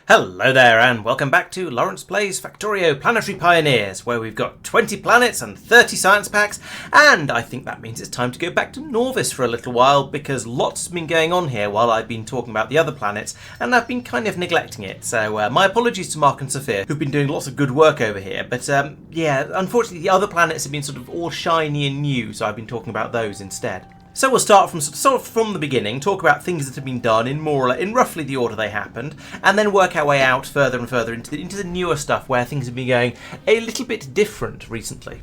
Hello there and welcome back to Laurence Plays Factorio Planetary Pioneers, where we've got 20 planets and 30 science packs, and I think that means it's time to go back to Nauvis for a little while, because lots has been going on here while I've been talking about the other planets, and I've been kind of neglecting it. So my apologies to Mark and Sophia, who've been doing lots of good work over here, but yeah, unfortunately the other planets have been sort of all shiny and new, so I've been talking about those instead. So we'll start from the beginning, talk about things that have been done in roughly the order they happened, and then work our way out further and further into the newer stuff where things have been going a little bit different recently.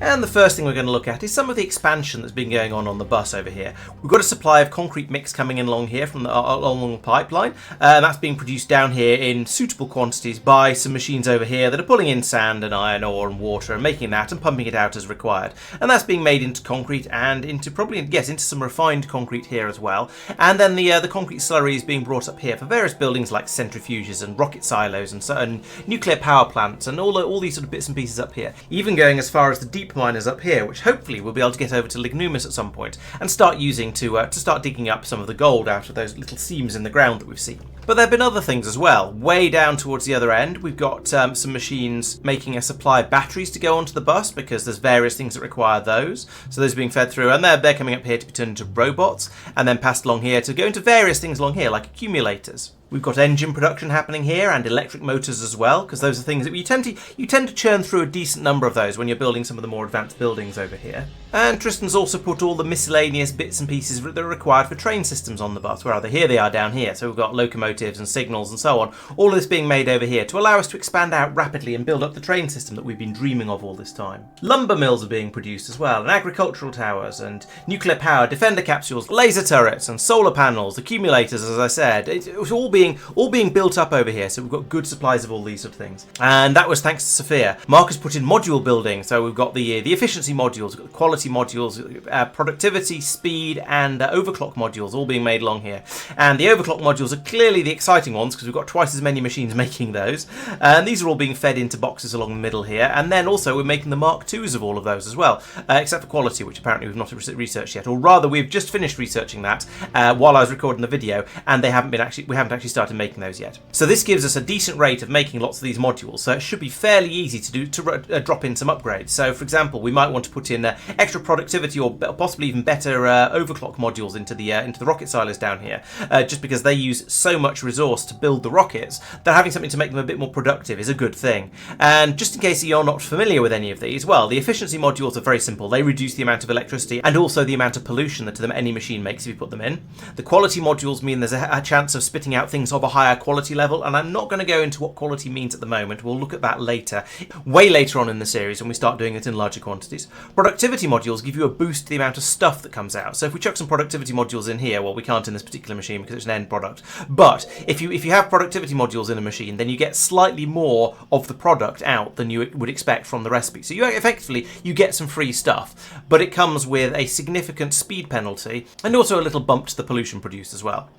And the first thing we're going to look at is some of the expansion that's been going on the bus over here. We've got a supply of concrete mix coming in along here from along the pipeline, and that's being produced down here in suitable quantities by some machines over here that are pulling in sand and iron ore and water and making that and pumping it out as required. And that's being made into concrete and into into some refined concrete here as well. And then the concrete slurry is being brought up here for various buildings like centrifuges and rocket silos and nuclear power plants and all these sort of bits and pieces up here. Even going as far as the deep miners up here, which hopefully we'll be able to get over to Lignumus at some point and start using to start digging up some of the gold out of those little seams in the ground that we've seen. But there have been other things as well. Way down towards the other end, we've got some machines making a supply of batteries to go onto the bus, because there's various things that require those. So those are being fed through, and they're coming up here to be turned into robots, and then passed along here to go into various things along here, like accumulators. We've got engine production happening here and electric motors as well, because those are things that you tend to churn through a decent number of those when you're building some of the more advanced buildings over here. And Tristan's also put all the miscellaneous bits and pieces that are required for train systems on the bus. Where are they? Here they are down here. So we've got locomotives and signals and so on. All of this being made over here to allow us to expand out rapidly and build up the train system that we've been dreaming of all this time. Lumber mills are being produced as well, and agricultural towers and nuclear power, defender capsules, laser turrets and solar panels, accumulators, as I said. It's all being built up over here, so we've got good supplies of all these sort of things. And that was thanks to Sophia. Mark has put in module building, so we've got the efficiency modules, we've got the quality modules, productivity, speed, and overclock modules all being made along here. And the overclock modules are clearly the exciting ones, because we've got twice as many machines making those. And these are all being fed into boxes along the middle here. And then also we're making the Mark IIs of all of those as well, except for quality, which apparently we've not researched yet. Or rather, we've just finished researching that while I was recording the video, and we haven't actually started making those yet. So this gives us a decent rate of making lots of these modules, so it should be fairly easy to drop in some upgrades. So for example, we might want to put in extra productivity or possibly even better overclock modules into the rocket silos down here, just because they use so much resource to build the rockets that having something to make them a bit more productive is a good thing. And just in case you're not familiar with any of these, well, the efficiency modules are very simple. They reduce the amount of electricity and also the amount of pollution that any machine makes if you put them in. The quality modules mean there's a chance of spitting out things of a higher quality level, and I'm not going to go into what quality means at the moment. We'll look at that later, way later on in the series when we start doing it in larger quantities. Productivity modules give you a boost to the amount of stuff that comes out. So if we chuck some productivity modules in here, well, we can't in this particular machine because it's an end product, but if you have productivity modules in a machine, then you get slightly more of the product out than you would expect from the recipe. So you get some free stuff, but it comes with a significant speed penalty and also a little bump to the pollution produced as well.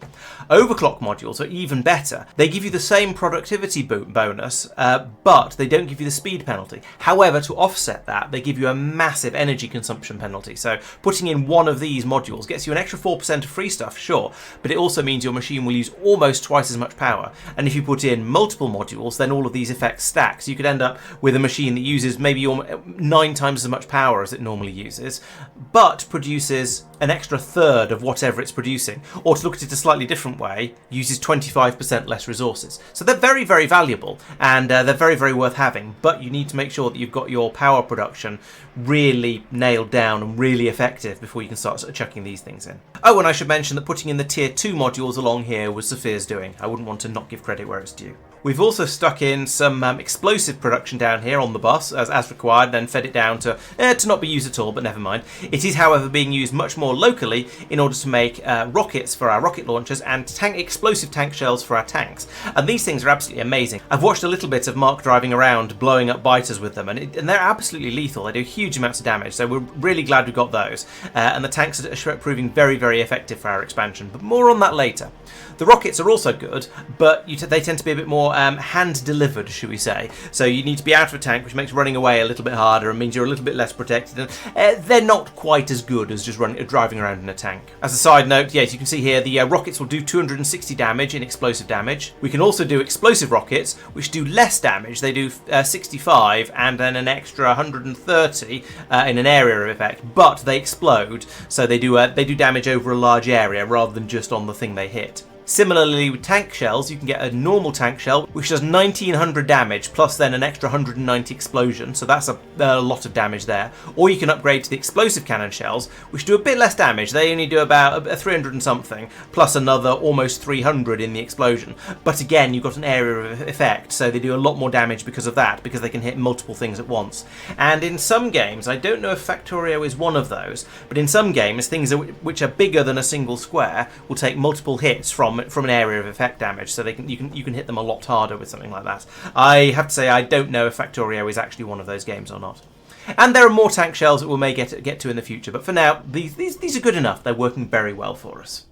Overclock modules are even better. They give you the same productivity bonus, but they don't give you the speed penalty. However, to offset that, they give you a massive energy consumption penalty. So putting in one of these modules gets you an extra 4% of free stuff, sure, but it also means your machine will use almost twice as much power. And if you put in multiple modules, then all of these effects stack. So you could end up with a machine that uses maybe 9 times as much power as it normally uses, but produces an extra third of whatever it's producing. Or to look at it a slightly different way, uses 25% less resources. So they're very, very valuable, and they're very, very worth having, but you need to make sure that you've got your power production really nailed down and really effective before you can start chucking these things in. Oh, and I should mention that putting in the tier 2 modules along here was Sophia's doing. I wouldn't want to not give credit where it's due. We've also stuck in some explosive production down here on the bus as required, then fed it down to not be used at all, but never mind. It is, however, being used much more locally in order to make rockets for our rocket launchers and explosive tank shells for our tanks. And these things are absolutely amazing. I've watched a little bit of Mark driving around blowing up biters with them, and they're absolutely lethal. They do huge amounts of damage, so we're really glad we got those. And the tanks are proving very, very effective for our expansion, but more on that later. The rockets are also good, but they tend to be a bit more more hand-delivered, should we say. So you need to be out of a tank, which makes running away a little bit harder and means you're a little bit less protected. And they're not quite as good as just driving around in a tank. As a side note, yes, you can see here the rockets will do 260 damage in explosive damage. We can also do explosive rockets, which do less damage. They do 65 and then an extra 130 in an area of effect, but they explode, so they do damage over a large area rather than just on the thing they hit. Similarly with tank shells, you can get a normal tank shell which does 1900 damage plus then an extra 190 explosion, so that's a lot of damage there. Or you can upgrade to the explosive cannon shells, which do a bit less damage. They only do about 300 and something plus another almost 300 in the explosion. But again, you've got an area of effect, so they do a lot more damage because of that, because they can hit multiple things at once. And in some games, I don't know if Factorio is one of those, but in some games, things which are bigger than a single square will take multiple hits from an area of effect damage, so you can hit them a lot harder with something like that. I have to say I don't know if Factorio is actually one of those games or not. And there are more tank shells that we may get to in the future, but for now these are good enough. They're working very well for us.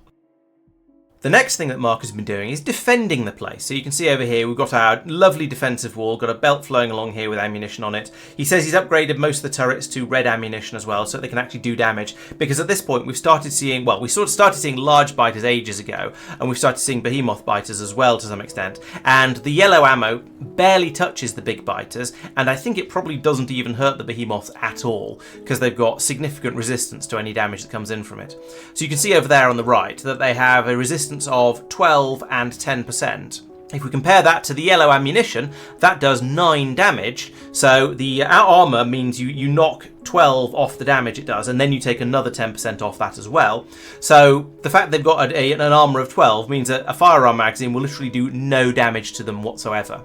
The next thing that Mark has been doing is defending the place. So you can see over here we've got our lovely defensive wall, got a belt flowing along here with ammunition on it. He says he's upgraded most of the turrets to red ammunition as well, so they can actually do damage, because at this point we've started seeing, well, we sort of started seeing large biters ages ago, and we've started seeing behemoth biters as well to some extent, and the yellow ammo barely touches the big biters, and I think it probably doesn't even hurt the behemoths at all, because they've got significant resistance to any damage that comes in from it. So you can see over there on the right that they have a resistance of 12 and 10%. If we compare that to the yellow ammunition, that does 9 damage, so the armour means you knock 12 off the damage it does, and then you take another 10% off that as well. So the fact they've got an armour of 12 means that a firearm magazine will literally do no damage to them whatsoever.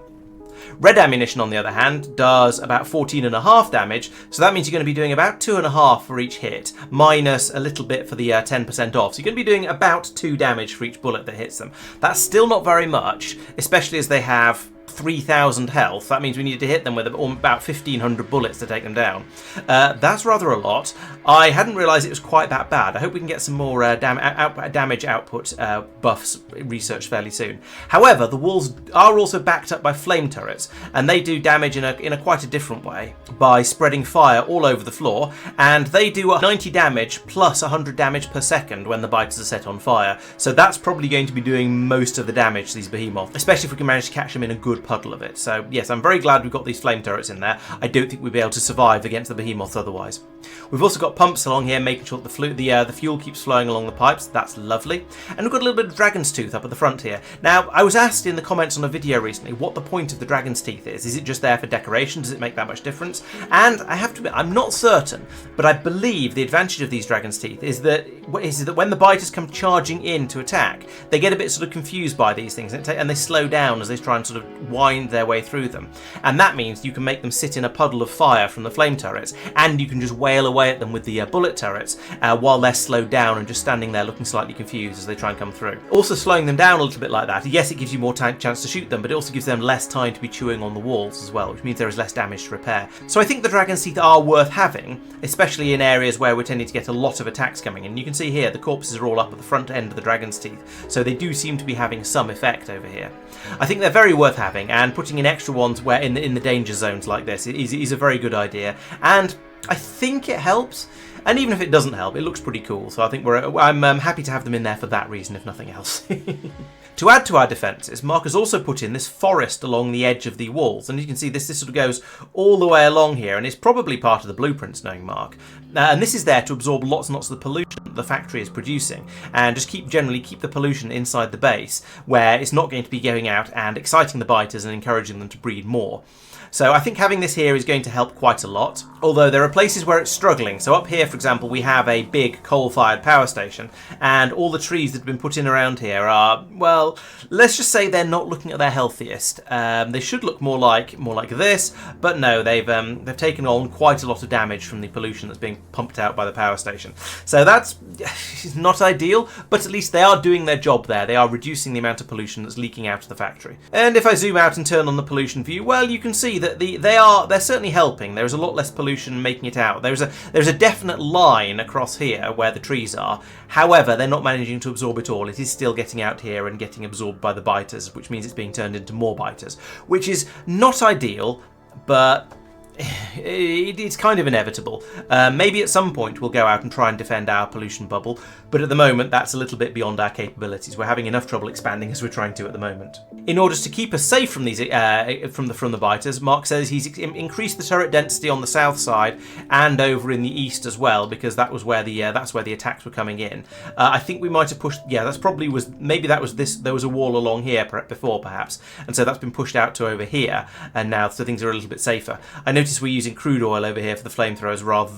Red ammunition, on the other hand, does about 14.5 damage, so that means you're going to be doing about 2.5 for each hit, minus a little bit for the 10% off. So you're going to be doing about 2 damage for each bullet that hits them. That's still not very much, especially as they have 3,000 health. That means we needed to hit them with about 1,500 bullets to take them down. That's rather a lot. I hadn't realised it was quite that bad. I hope we can get some more damage output buffs researched fairly soon. However, the walls are also backed up by flame turrets, and they do damage in a quite a different way by spreading fire all over the floor, and they do 90 damage plus 100 damage per second when the biters are set on fire. So that's probably going to be doing most of the damage to these behemoths, especially if we can manage to catch them in a good puddle of it. So yes, I'm very glad we've got these flame turrets in there. I don't think we'd be able to survive against the behemoths otherwise. We've also got pumps along here making sure that the fuel keeps flowing along the pipes. That's lovely. And we've got a little bit of dragon's tooth up at the front here. Now, I was asked in the comments on a video recently what the point of the dragon's teeth is. Is it just there for decoration? Does it make that much difference? And I have to admit, I'm not certain, but I believe the advantage of these dragon's teeth is that when the biters come charging in to attack, they get a bit sort of confused by these things, and they slow down as they try and sort of wind their way through them. And that means you can make them sit in a puddle of fire from the flame turrets, and you can just wail away at them with the bullet turrets while they're slowed down and just standing there looking slightly confused as they try and come through. Also slowing them down a little bit like that, yes, it gives you more chance to shoot them, but it also gives them less time to be chewing on the walls as well, which means there is less damage to repair. So I think the dragon's teeth are worth having, especially in areas where we're tending to get a lot of attacks coming in. You can see here the corpses are all up at the front end of the dragon's teeth, so they do seem to be having some effect over here. I think they're very worth having, and putting in extra ones where in the danger zones like this is a very good idea, and I think it helps. And even if it doesn't help, it looks pretty cool, so I think I'm happy to have them in there for that reason, if nothing else. To add to our defences, Mark has also put in this forest along the edge of the walls, and you can see this sort of goes all the way along here, and it's probably part of the blueprints, knowing Mark. And this is there to absorb lots and lots of the pollution that the factory is producing, and just generally keep the pollution inside the base, where it's not going to be going out and exciting the biters and encouraging them to breed more. So I think having this here is going to help quite a lot, although there are places where it's struggling. So up here, for example, we have a big coal-fired power station, and all the trees that have been put in around here are, well, let's just say they're not looking at their healthiest. They should look more like this, but no, they've taken on quite a lot of damage from the pollution that's being pumped out by the power station. So that's not ideal, but at least they are doing their job there. They are reducing the amount of pollution that's leaking out of the factory. And if I zoom out and turn on the pollution view, well, you can see that they're certainly helping. There's a lot less pollution making it out. There's a definite line across here where the trees are. However, they're not managing to absorb it all. It is still getting out here and getting absorbed by the biters, which means it's being turned into more biters, which is not ideal, but it's kind of inevitable. Maybe at some point we'll go out and try and defend our pollution bubble, but at the moment that's a little bit beyond our capabilities. We're having enough trouble expanding as we're trying to at the moment. In order to keep us safe from these from the biters, Mark says he's increased the turret density on the south side and over in the east as well, because that's where the attacks were coming in. I think we might have pushed. Yeah, that's probably maybe that was this. There was a wall along here before perhaps, and so that's been pushed out to over here, and now so things are a little bit safer. I noticed we're using crude oil over here for the flamethrowers rather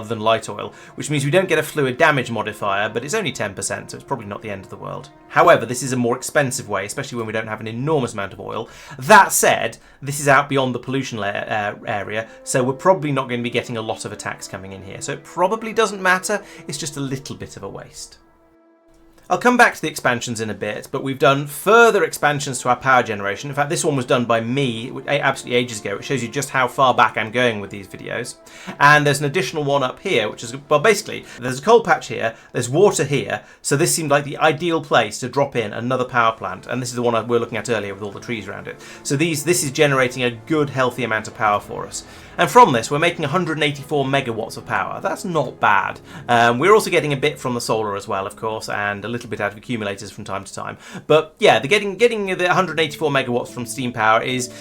than light oil, which means we don't get a fluid damage modifier, but it's only 10%, so it's probably not the end of the world. However, this is a more expensive way, especially when we don't have an enormous amount of oil. That said, this is out beyond the pollution area, so we're probably not going to be getting a lot of attacks coming in here. So it probably doesn't matter, it's just a little bit of a waste. I'll come back to the expansions in a bit, but we've done further expansions to our power generation. In fact, this one was done by me absolutely ages ago. It shows you just how far back I'm going with these videos. And there's an additional one up here, which is, well, basically, there's a coal patch here, there's water here, so this seemed like the ideal place to drop in another power plant. And this is the one we were looking at earlier with all the trees around it. So this is generating a good, healthy amount of power for us. And from this, we're making 184 megawatts of power. That's not bad. We're also getting a bit from the solar as well, of course, and a little bit out of accumulators from time to time. But yeah, getting the 184 megawatts from steam power is,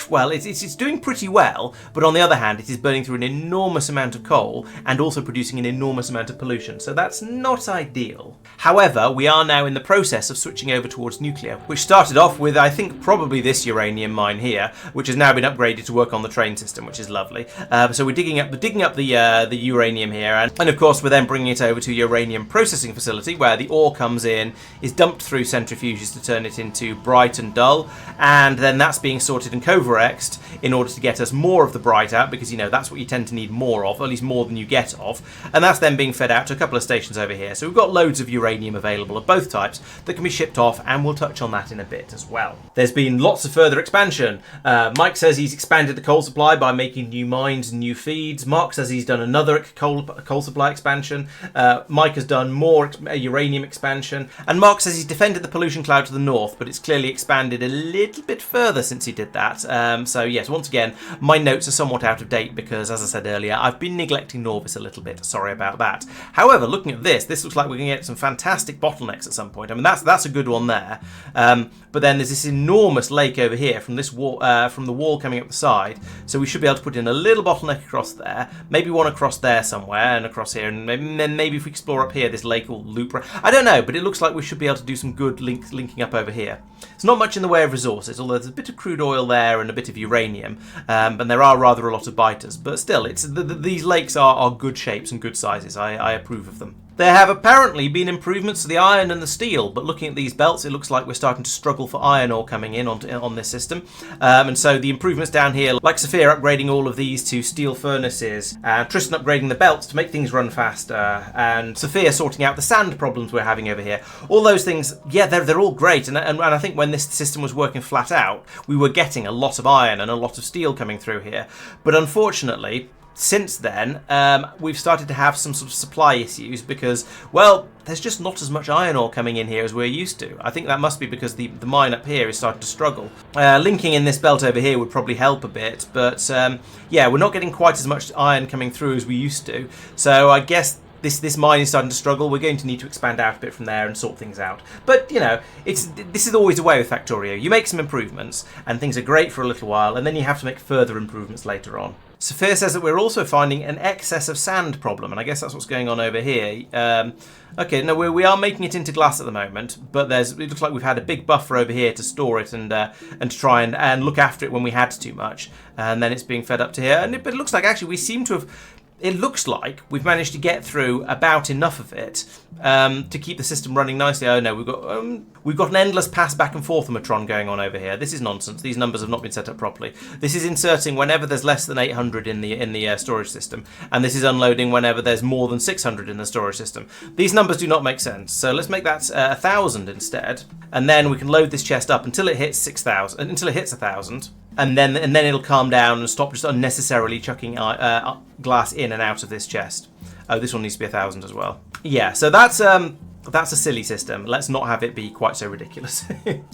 well, it's doing pretty well. But on the other hand, it is burning through an enormous amount of coal and also producing an enormous amount of pollution. So that's not ideal. However, we are now in the process of switching over towards nuclear, which started off with, I think, probably this uranium mine here, which has now been upgraded to work on the train system, which is lovely. So we're digging up the uranium here, and of course we're then bringing it over to a uranium processing facility where the ore comes in, is dumped through centrifuges to turn it into bright and dull, and then that's being sorted and coverexed in order to get us more of the bright out, because you know that's what you tend to need more of, at least more than you get of, and that's then being fed out to a couple of stations over here. So we've got loads of uranium available of both types that can be shipped off, and we'll touch on that in a bit as well. There's been lots of further expansion. Mike says he's expanded the coal supply by making new mines and new feeds. Mark says he's done another coal supply expansion. Mike has done more uranium expansion, and Mark says he's defended the pollution cloud to the north, but it's clearly expanded a little bit further since he did that. So yes, once again, my notes are somewhat out of date because, as I said earlier, I've been neglecting Nauvis a little bit. Sorry about that. However, looking at this looks like we're going to get some fantastic bottlenecks at some point. I mean, that's a good one there. But then there's this enormous lake over here from this wall, from the wall coming up the side. So we should be able to put in a little bottleneck across there, maybe one across there somewhere, and across here, and then maybe if we explore up here, this lake will loop. I don't know, but it looks like we should be able to do some good linking up over here. It's not much in the way of resources, although there's a bit of crude oil there and a bit of uranium, and there are rather a lot of biters. But still, these lakes are good shapes and good sizes. I approve of them. There have apparently been improvements to the iron and the steel, but looking at these belts, it looks like we're starting to struggle for iron ore coming in on this system. And so the improvements down here, like Sophia upgrading all of these to steel furnaces, and Tristan upgrading the belts to make things run faster, and Sophia sorting out the sand problems we're having over here. All those things, yeah, they're all great. And I think when this system was working flat out, we were getting a lot of iron and a lot of steel coming through here. But unfortunately, since then, we've started to have some sort of supply issues because, well, there's just not as much iron ore coming in here as we're used to. I think that must be because the mine up here is starting to struggle. Linking in this belt over here would probably help a bit, but yeah, we're not getting quite as much iron coming through as we used to. So I guess this mine is starting to struggle. We're going to need to expand out a bit from there and sort things out. But, you know, this is always the way with Factorio. You make some improvements, and things are great for a little while, and then you have to make further improvements later on. Sophia says that we're also finding an excess of sand problem, and I guess that's what's going on over here. Okay, no, we are making it into glass at the moment, but it looks like we've had a big buffer over here to store it and to try and look after it when we had too much, and then it's being fed up to here. But it looks like actually we seem to have. It looks like we've managed to get through about enough of it to keep the system running nicely. Oh no, we've got an endless pass back and forth-matron going on over here. This is nonsense. These numbers have not been set up properly. This is inserting whenever there's less than 800 in the storage system, and this is unloading whenever there's more than 600 in the storage system. These numbers do not make sense. So let's make that 1,000 instead, and then we can load this chest up until it hits 6,000. Until it hits 1,000. and then it'll calm down and stop just unnecessarily chucking glass in and out of this chest. Oh, this one needs to be 1,000 as well. Yeah, so that's a silly system. Let's not have it be quite so ridiculous.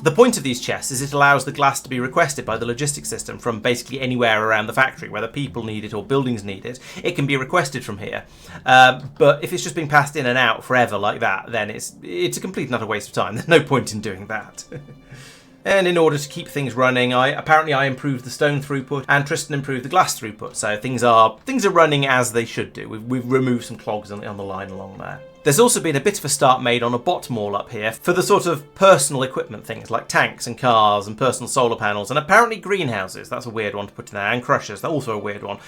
The point of these chests is it allows the glass to be requested by the logistics system from basically anywhere around the factory, whether people need it or buildings need it. It can be requested from here. But if it's just being passed in and out forever like that, then it's a complete and utter waste of time. There's no point in doing that. And in order to keep things running, I improved the stone throughput, and Tristan improved the glass throughput. So things are running as they should do. We've removed some clogs on the line along there. There's also been a bit of a start made on a bot mall up here for the sort of personal equipment things like tanks and cars and personal solar panels and apparently greenhouses. That's a weird one to put in there, and crushers. That's also a weird one.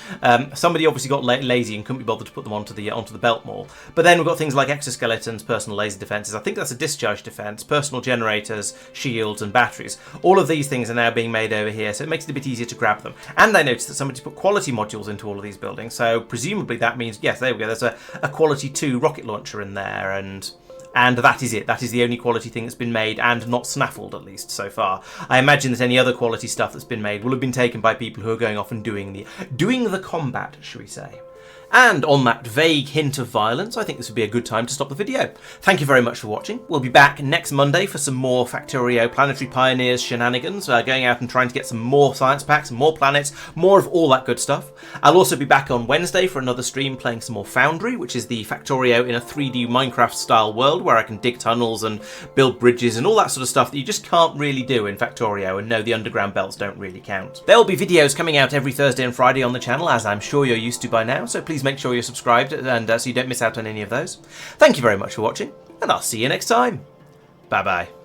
Somebody obviously got lazy and couldn't be bothered to put them onto the belt mall. But then we've got things like exoskeletons, personal laser defenses. I think that's a discharge defense, personal generators, shields and batteries. All of these things are now being made over here, so it makes it a bit easier to grab them. And I noticed that somebody's put quality modules into all of these buildings, so presumably that means, yes, there we go, there's a quality 2 rocket launcher in there, and that is it. That is the only quality thing that's been made and not snaffled, at least so far. I imagine that any other quality stuff that's been made will have been taken by people who are going off and doing the combat, shall we say. And on that vague hint of violence, I think this would be a good time to stop the video. Thank you very much for watching. We'll be back next Monday for some more Factorio Planetary Pioneers shenanigans, going out and trying to get some more science packs, more planets, more of all that good stuff. I'll also be back on Wednesday for another stream playing some more Foundry, which is the Factorio in a 3D Minecraft style world where I can dig tunnels and build bridges and all that sort of stuff that you just can't really do in Factorio, and no, the underground belts don't really count. There will be videos coming out every Thursday and Friday on the channel, as I'm sure you're used to by now, so please make sure you're subscribed and so you don't miss out on any of those. Thank you very much for watching, and I'll see you next time. Bye bye.